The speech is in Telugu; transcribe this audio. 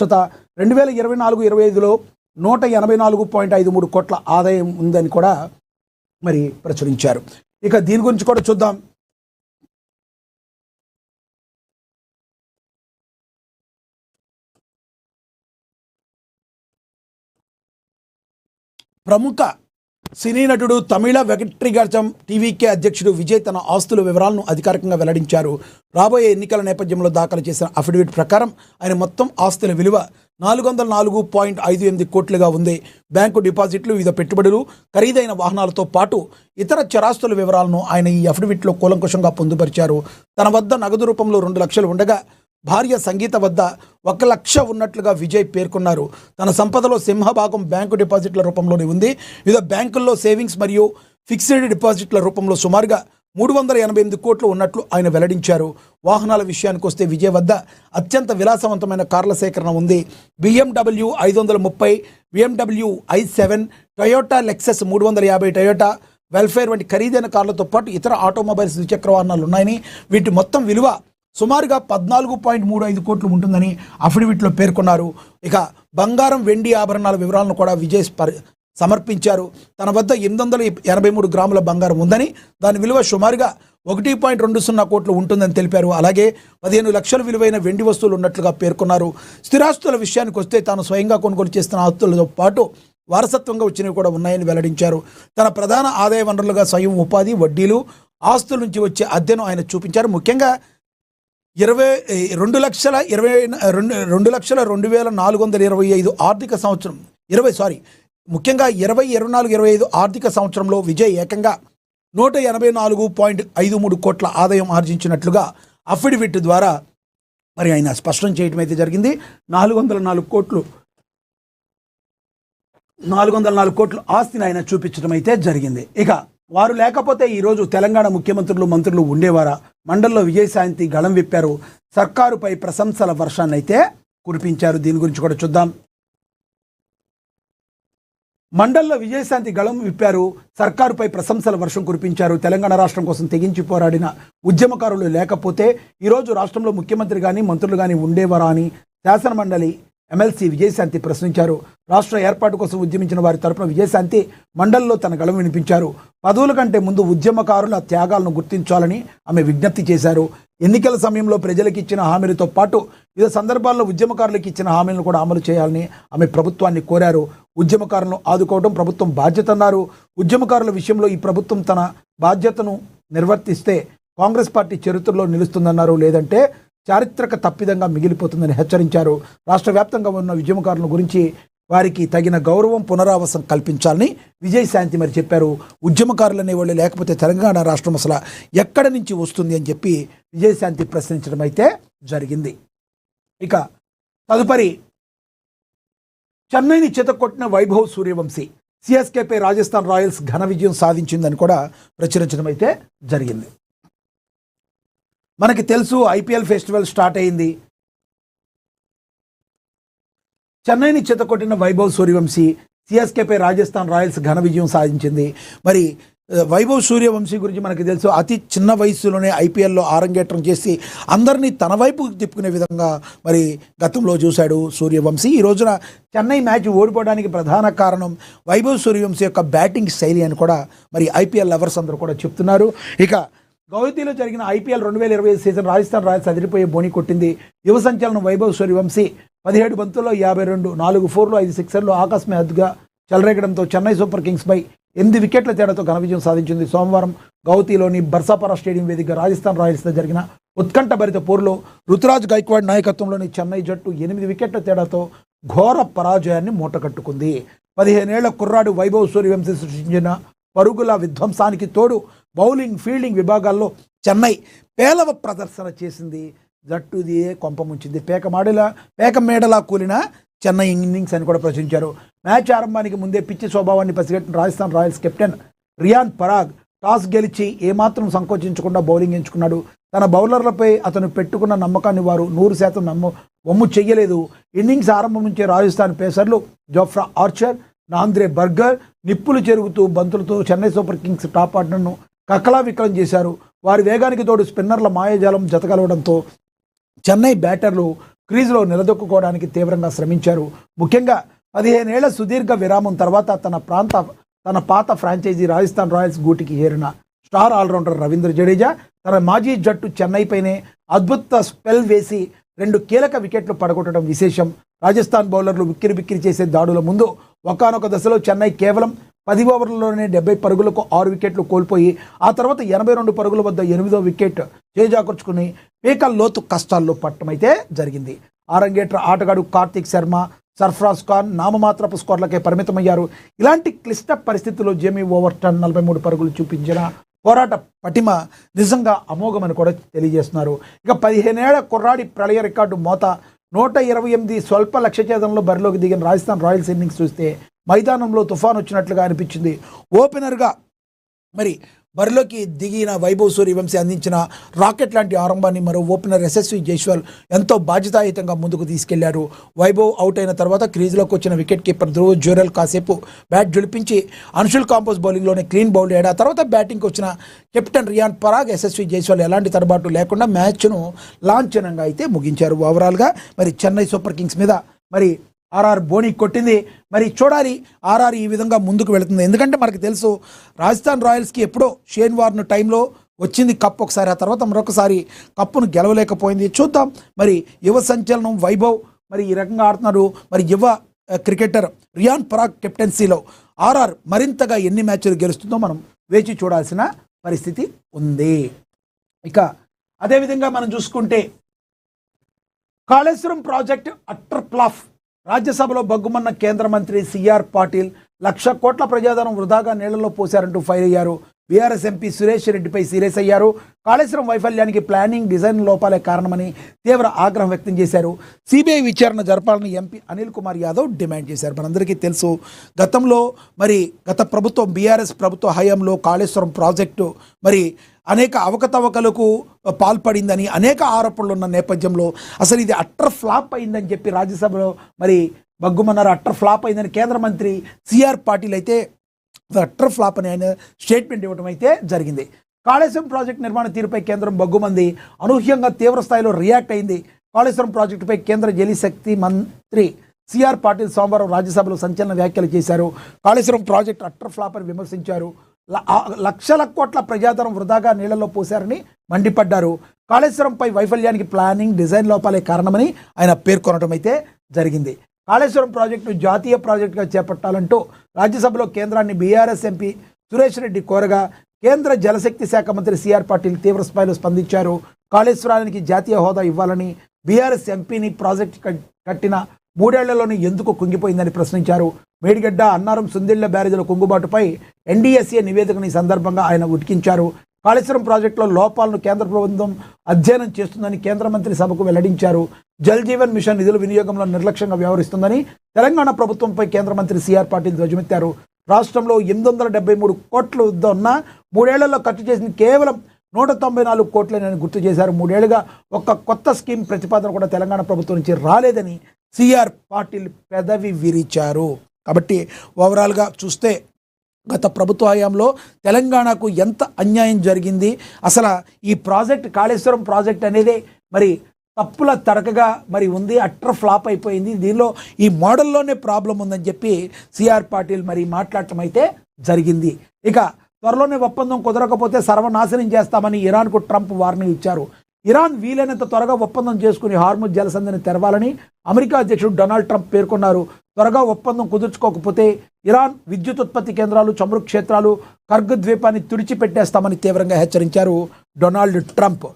స్పష్టత. 2024-25లో 184.53 కోట్ల ఆదాయం ఉందని కూడా మరి ప్రచురించారు. ఇక దీని గురించి కూడా చూద్దాం. ప్రముఖ సినీ నటుడు తమిళ వెంకట్రిగజం టీవీకే అధ్యక్షుడు విజయ్ తన ఆస్తుల వివరాలను అధికారికంగా వెల్లడించారు. రాబోయే ఎన్నికల నేపథ్యంలో దాఖలు చేసిన అఫిడవిట్ ప్రకారం ఆయన మొత్తం ఆస్తుల విలువ 404.58 కోట్లుగా ఉంది. బ్యాంకు డిపాజిట్లు, వివిధ పెట్టుబడులు, ఖరీదైన వాహనాలతో పాటు ఇతర చరాస్తుల వివరాలను ఆయన ఈ అఫిడవిట్లో కూలంకషంగా పొందుపరిచారు. తన వద్ద నగదు రూపంలో 2 లక్షలు ఉండగా భార్య సంగీత వద్ద 1 లక్ష ఉన్నట్లుగా విజయ్ పేర్కొన్నారు. తన సంపదలో సింహభాగం బ్యాంకు డిపాజిట్ల రూపంలోనే ఉంది. వివిధ బ్యాంకుల్లో సేవింగ్స్ మరియు ఫిక్స్డ్ డిపాజిట్ల రూపంలో సుమారుగా 388 కోట్లు ఉన్నట్లు ఆయన వెల్లడించారు. వాహనాల విషయానికి వస్తే విజయ్ వద్ద అత్యంత విలాసవంతమైన కార్ల సేకరణ ఉంది. BMW 530, BMW i7, Toyota Lexus 350, Toyota welfare వంటి ఖరీదైన కార్లతో పాటు ఇతర ఆటోమొబైల్స్ ద్విచక్ర వాహనాలు ఉన్నాయని, వీటి మొత్తం విలువ సుమారుగా 14.35 కోట్లు ఉంటుందని అఫిడవిట్లో పేర్కొన్నారు. ఇక బంగారం, వెండి ఆభరణాల వివరాలను కూడా విజయ్ సమర్పించారు. తన వద్ద 883 గ్రాముల బంగారం ఉందని, దాని విలువ సుమారుగా 1.20 కోట్లు ఉంటుందని తెలిపారు. అలాగే 15 లక్షల విలువైన వెండి వస్తువులు ఉన్నట్లుగా పేర్కొన్నారు. స్థిరాస్తుల విషయానికి వస్తే తాను స్వయంగా కొనుగోలు చేస్తున్న ఆస్తులతో పాటు వారసత్వంగా వచ్చినవి కూడా ఉన్నాయని వెల్లడించారు. తన ప్రధాన ఆదాయ వనరులుగా స్వయం ఉపాధి, వడ్డీలు, ఆస్తుల నుంచి వచ్చే అద్దెను ఆయన చూపించారు. ముఖ్యంగా 2,02,425 ఆర్థిక సంవత్సరం ముఖ్యంగా 2024-25 ఆర్థిక సంవత్సరంలో విజయ్ ఏకంగా 184.53 కోట్ల ఆదాయం ఆర్జించినట్లుగా అఫిడవిట్ ద్వారా మరి ఆయన స్పష్టం చేయడం అయితే జరిగింది. 404 కోట్లు ఆస్తిని ఆయన చూపించడం అయితే జరిగింది. ఇక వారు లేకపోతే ఈరోజు తెలంగాణ ముఖ్యమంత్రులు, మంత్రులు ఉండేవారా? మండల్లో విజయశాంతి గళం విప్పారు. సర్కారుపై ప్రశంసల వర్షాన్ని అయితే కురిపించారు. దీని గురించి కూడా చూద్దాం. మండల్లో విజయశాంతి గళం విప్పారు. సర్కారుపై ప్రశంసల వర్షం కురిపించారు. తెలంగాణ రాష్ట్రం కోసం తెగించి పోరాడిన ఉద్యమకారులు లేకపోతే ఈరోజు రాష్ట్రంలో ముఖ్యమంత్రి కానీ, మంత్రులు కానీ ఉండేవారా అని శాసనమండలి ఎమ్మెల్సీ విజయశాంతి ప్రశ్నించారు. రాష్ట్ర ఏర్పాటు కోసం ఉద్యమించిన వారి తరపున విజయశాంతి మండలిలో తన గళం వినిపించారు. పదవుల కంటే ముందు ఉద్యమకారుల త్యాగాలను గుర్తించాలని ఆమె విజ్ఞప్తి చేశారు. ఎన్నికల సమయంలో ప్రజలకు ఇచ్చిన హామీలతో పాటు వివిధ సందర్భాల్లో ఉద్యమకారులకు ఇచ్చిన హామీలను కూడా అమలు చేయాలని ఆమె ప్రభుత్వాన్ని కోరారు. ఉద్యమకారులను ఆదుకోవడం ప్రభుత్వం బాధ్యత అన్నారు. ఉద్యమకారుల విషయంలో ఈ ప్రభుత్వం తన బాధ్యతను నిర్వర్తిస్తే కాంగ్రెస్ పార్టీ చరిత్రలో నిలుస్తుందన్నారు. లేదంటే చారిత్రక తప్పిదంగా మిగిలిపోతుందని హెచ్చరించారు. రాష్ట్ర వ్యాప్తంగా ఉన్న ఉద్యమకారుల గురించి వారికి తగిన గౌరవం, పునరావాసం కల్పించాలని విజయశాంతి మరి చెప్పారు. ఉద్యమకారులు అనేవాళ్ళు లేకపోతే తెలంగాణ రాష్ట్రం అసలు ఎక్కడి నుంచి వస్తుంది అని చెప్పి విజయశాంతి ప్రశ్నించడం అయితే జరిగింది. ఇక తదుపరి చెన్నైని చితకొట్టిన వైభవ్ సూర్యవంశీ, సిఎస్కేపై రాజస్థాన్ రాయల్స్ ఘన విజయం సాధించిందని కూడా ప్రచురించడం అయితే జరిగింది. మనకి తెలుసు ఐపీఎల్ ఫెస్టివల్ స్టార్ట్ అయింది. చెన్నైని చితకొట్టిన వైభవ్ సూర్యవంశీ సిఎస్కేపై రాజస్థాన్ రాయల్స్ ఘన విజయం సాధించింది. మరి వైభవ్ సూర్యవంశీ గురించి మనకి తెలుసు, అతి చిన్న వయసులోనే ఐపీఎల్లో ఆరంగేట్రం చేసి అందరినీ తన వైపు తిప్పుకునే విధంగా మరి గతంలో చూశాడు సూర్యవంశీ. ఈ రోజున చెన్నై మ్యాచ్ ఓడిపోవడానికి ప్రధాన కారణం వైభవ్ సూర్యవంశీ యొక్క బ్యాటింగ్ శైలి అని కూడా మరి ఐపీఎల్ లవర్స్ అందరూ కూడా చెప్తున్నారు. ఇక గౌహతిలో జరిగిన ఐపీఎల్ 2025 సీజన్ రాజస్థాన్ రాయల్స్ అదిరిపోయే బోని కొట్టింది. యువ సంచలనం వైభవ్ సూర్యవంశీ 17 బంతుల్లో 52, 4 4లు 5 6లు ఆకస్మిక హద్దుగా చెలరేగడంతో చెన్నై సూపర్ కింగ్స్పై 8 వికెట్ల తేడాతో ఘన విజయం సాధించింది. సోమవారం గౌహతిలోని బర్సాపరా స్టేడియం వేదికగా రాజస్థాన్ రాయల్స్తో జరిగిన ఉత్కంఠభరిత పోరులో రుతురాజ్ గైక్వాడ్ నాయకత్వంలోని చెన్నై జట్టు 8 వికెట్ల తేడాతో ఘోర పరాజయాన్ని మూటకట్టుకుంది. 15 ఏళ్ల కుర్రాడు వైభవ్ సూర్యవంశీ సృష్టించిన పరుగుల విధ్వంసానికి తోడు బౌలింగ్, ఫీల్డింగ్ విభాగాల్లో చెన్నై పేలవ ప్రదర్శన చేసింది. జట్టుది కొంప ముంచింది. పేక మేడలా కూలిన చెన్నై ఇన్నింగ్స్ అని కూడా ప్రశ్నించారు. మ్యాచ్ ఆరంభానికి ముందే పిచ్చి స్వభావాన్ని పసిగట్టిన Rajasthan Royals captain Riyan Parag toss గెలిచి ఏమాత్రం సంకోచించకుండా బౌలింగ్ ఎంచుకున్నాడు. తన బౌలర్లపై అతను పెట్టుకున్న నమ్మకాన్ని వారు 100% వమ్ము చెయ్యలేదు. ఇన్నింగ్స్ ఆరంభం నుంచే రాజస్థాన్ పేసర్లు జోఫ్రా ఆర్చర్, నాంద్రే బర్గర్ నిప్పులు చెరుగుతూ బంతులతో చెన్నై సూపర్ కింగ్స్ టాప్ ఆర్డర్ను కకలావికలం చేశారు. వారి వేగానికి తోడు స్పిన్నర్ల మాయాజాలం జతకలవడంతో చెన్నై బ్యాటర్లు క్రీజులో నిలదొక్కుకోవడానికి తీవ్రంగా శ్రమించారు. ముఖ్యంగా 15 ఏళ్ల సుదీర్ఘ విరామం తర్వాత తన పాత ఫ్రాంచైజీ రాజస్థాన్ రాయల్స్ గూటికి చేరిన స్టార్ ఆల్రౌండర్ రవీంద్ర జడేజా తన మాజీ జట్టు చెన్నైపైనే అద్భుత స్పెల్ వేసి 2 కీలక వికెట్లు పడగొట్టడం విశేషం. రాజస్థాన్ బౌలర్లు బిక్కిరి చేసే దాడుల ముందు ఒకానొక దశలో చెన్నై కేవలం 10 ఓవర్లలోనే 70 పరుగులకు 6 వికెట్లు కోల్పోయి ఆ తర్వాత 82 పరుగుల వద్ద 8వ వికెట్ చేజార్చుకుని పీకల్ లోతు కష్టాల్లో పట్టమైతే జరిగింది. ఆరంగేట్ర ఆటగాడు కార్తిక్ శర్మ, సర్ఫరాజ్ ఖాన్ నామమాత్రపు స్కోర్లకే పరిమితమయ్యారు. ఇలాంటి క్లిష్ట పరిస్థితుల్లో జేమీ ఓవర్టన్ 43 పరుగులు చూపించిన పోరాట పటిమ నిజంగా అమోఘమని కూడా తెలియజేస్తున్నారు. ఇక 15 ఏళ్ల కుర్రాడి ప్రళయ రికార్డు మోత 128 స్వల్ప లక్ష్య ఛేదనలో బరిలోకి దిగిన రాజస్థాన్ రాయల్స్ ఇన్నింగ్స్ చూస్తే మైదానంలో తుఫాన్ వచ్చినట్లుగా అనిపించింది. ఓపెనర్గా మరి బరిలోకి దిగిన వైభవ్ సూర్యవంశీ అందించిన రాకెట్ లాంటి ఆరంభాన్ని మరో ఓపెనర్ యశస్వి జైస్వాల్ ఎంతో బాధ్యతాయుతంగా ముందుకు తీసుకెళ్లారు. వైభవ్ అవుట్ అయిన తర్వాత క్రీజులోకి వచ్చిన వికెట్ కీపర్ ధ్రువ్ జురెల్ కాసేపు బ్యాట్ జుడిపించి అన్షుల్ కాంపోజ్ బౌలింగ్లోనే క్లీన్ బౌల్డ్ అయ్యాడు. ఆ తర్వాత బ్యాటింగ్కి వచ్చిన కెప్టెన్ రియాన్ పరాగ్, యశస్వి జైస్వాల్ ఎలాంటి తడబాటు లేకుండా మ్యాచ్ను లాంఛనంగా అయితే ముగించారు. ఓవరాల్గా మరి చెన్నై సూపర్ కింగ్స్ మీద మరి ఆర్ఆర్ బోని కొట్టింది. మరి చూడాలి ఆర్ఆర్ ఈ విధంగా ముందుకు వెళుతుంది. ఎందుకంటే మనకు తెలుసు రాజస్థాన్ రాయల్స్కి ఎప్పుడో షేన్ వార్న్ టైంలో వచ్చింది కప్ ఒకసారి, ఆ తర్వాత మరొకసారి కప్పును గెలవలేకపోయింది. చూద్దాం మరి యువ సంచలనం వైభవ్ మరి ఈ రకంగా ఆడుతున్నారు. మరి యువ క్రికెటర్ రియాన్ పరాగ్ కెప్టెన్సీలో ఆర్ఆర్ మరింతగా ఎన్ని మ్యాచ్లు గెలుస్తుందో మనం వేచి చూడాల్సిన పరిస్థితి ఉంది. ఇక అదేవిధంగా మనం చూసుకుంటే కాళేశ్వరం ప్రాజెక్ట్ అట్టర్ ఫ్లాప్. రాజ్యసభలో బగ్గుమన్న కేంద్ర మంత్రి సిఆర్ పాటిల్ 1,00,000 కోట్ల ప్రజాధనం వృధాగా నీళ్లలో పోశారంటూ ఫైర్ అయ్యారు. బీఆర్ఎస్ ఎంపీ సురేష్ రెడ్డిపై సీరియస్ అయ్యారు. కాళేశ్వరం వైఫల్యానికి ప్లానింగ్, డిజైన్ లోపాలే కారణమని తీవ్ర ఆగ్రహం వ్యక్తం చేశారు. సిబిఐ విచారణ జరపాలని ఎంపీ అనిల్ కుమార్ యాదవ్ డిమాండ్ చేశారు. మనందరికీ తెలుసు గతంలో మరి గత ప్రభుత్వం బీఆర్ఎస్ ప్రభుత్వ హయాంలో కాళేశ్వరం ప్రాజెక్టు మరి అనేక అవకతవకలకు పాల్పడిందని అనేక ఆరోపణలు ఉన్న నేపథ్యంలో అసలు ఇది అట్టర్ ఫ్లాప్ అయిందని చెప్పి రాజ్యసభలో మరి బగ్గుమన్నారు. అట్టర్ ఫ్లాప్ అయిందని కేంద్ర మంత్రి సిఆర్ పాటిల్ అయితే అట్టర్ ఫ్లాప్ అని ఆయన స్టేట్మెంట్ ఇవ్వడం అయితే జరిగింది. కాళేశ్వరం ప్రాజెక్టు నిర్మాణ తీరుపై కేంద్రం బగ్గుమంది అనూహ్యంగా తీవ్ర స్థాయిలో రియాక్ట్ అయింది. కాళేశ్వరం ప్రాజెక్టుపై కేంద్ర జలశక్తి మంత్రి సిఆర్ పాటిల్ సోమవారం రాజ్యసభలో సంచలన వ్యాఖ్యలు చేశారు. కాళేశ్వరం ప్రాజెక్టు అట్టర్ ఫ్లాప్ అని విమర్శించారు. 1,00,000 కోట్ల ప్రజాధనం వృధాగా నీళ్లలో పోశారని మండిపడ్డారు. కాళేశ్వరంపై వైఫల్యానికి ప్లానింగ్, డిజైన్ లోపాలే కారణమని ఆయన పేర్కొనడం అయితే జరిగింది. కాళేశ్వరం ప్రాజెక్టును జాతీయ ప్రాజెక్టుగా చేపట్టాలంటూ రాజ్యసభలో కేంద్రాన్ని బీఆర్ఎస్ ఎంపీ సురేష్ రెడ్డి కోరగా కేంద్ర జలశక్తి శాఖ మంత్రి సిఆర్ పాటిల్ తీవ్ర స్థాయిలో స్పందించారు. కాళేశ్వరానికి జాతీయ హోదా ఇవ్వాలని బీఆర్ఎస్ ఎంపీని ప్రాజెక్టు కట్టిన 3 ఏళ్లలోనే ఎందుకు కుంగిపోయిందని ప్రశ్నించారు. మేడిగడ్డ, అన్నారం, సుందిళ్ల బ్యారేజీల కుంగుబాటుపై ఎన్డీఎస్ఏ నివేదికను ఈ సందర్భంగా ఆయన ఉటంకించారు. కాళేశ్వరం ప్రాజెక్టులో లోపాలను కేంద్ర ప్రభుత్వం అధ్యయనం చేస్తుందని కేంద్ర మంత్రి సభకు వెల్లడించారు. జల్ జీవన్ మిషన్ నిధుల వినియోగంలో నిర్లక్ష్యంగా వ్యవహరిస్తుందని తెలంగాణ ప్రభుత్వంపై కేంద్ర మంత్రి సిఆర్ పాటిల్ ధ్వజమెత్తారు. రాష్ట్రంలో 873 కోట్లు ఉన్న 3 ఏళ్లలో ఖర్చు చేసిన కేవలం 194 కోట్లేనని గుర్తు చేశారు. 3 ఏళ్లుగా ఒక్క కొత్త స్కీమ్ ప్రతిపాదన కూడా తెలంగాణ ప్రభుత్వం నుంచి రాలేదని సిఆర్ పాటిల్ పెదవి విరిచారు. కాబట్టి ఓవరాల్గా చూస్తే గత ప్రభుత్వ హయాంలో తెలంగాణకు ఎంత అన్యాయం జరిగింది, అసలు ఈ ప్రాజెక్ట్ కాళేశ్వరం ప్రాజెక్ట్ అనేది మరి తప్పుల తడకగా మరి ఉంది, అట్టర్ ఫ్లాప్ అయిపోయింది, దీనిలో ఈ మోడల్లోనే ప్రాబ్లం ఉందని చెప్పి సిఆర్ పాటిల్ మరి మాట్లాడటం అయితే జరిగింది. ఇక త్వరలోనే ఒప్పందం కుదరకపోతే సర్వనాశనం చేస్తామని ఇరాన్కు ట్రంప్ వార్నింగ్ ఇచ్చారు. ఇరాన్ వీలైనంత త్వరగా ఒప్పందం చేసుకుని హార్ముజ్ జలసంధిని తెరవాలని అమెరికా అధ్యక్షుడు డొనాల్డ్ ట్రంప్ పేర్కొన్నారు. త్వరగా ఒప్పందం కుదుర్చుకోకపోతే ఇరాన్ విద్యుత్ ఉత్పత్తి కేంద్రాలు, చమురు క్షేత్రాలు, కర్గ్ ద్వీపాన్ని తుడిచిపెట్టేస్తామని తీవ్రంగా హెచ్చరించారు డొనాల్డ్ ట్రంప్.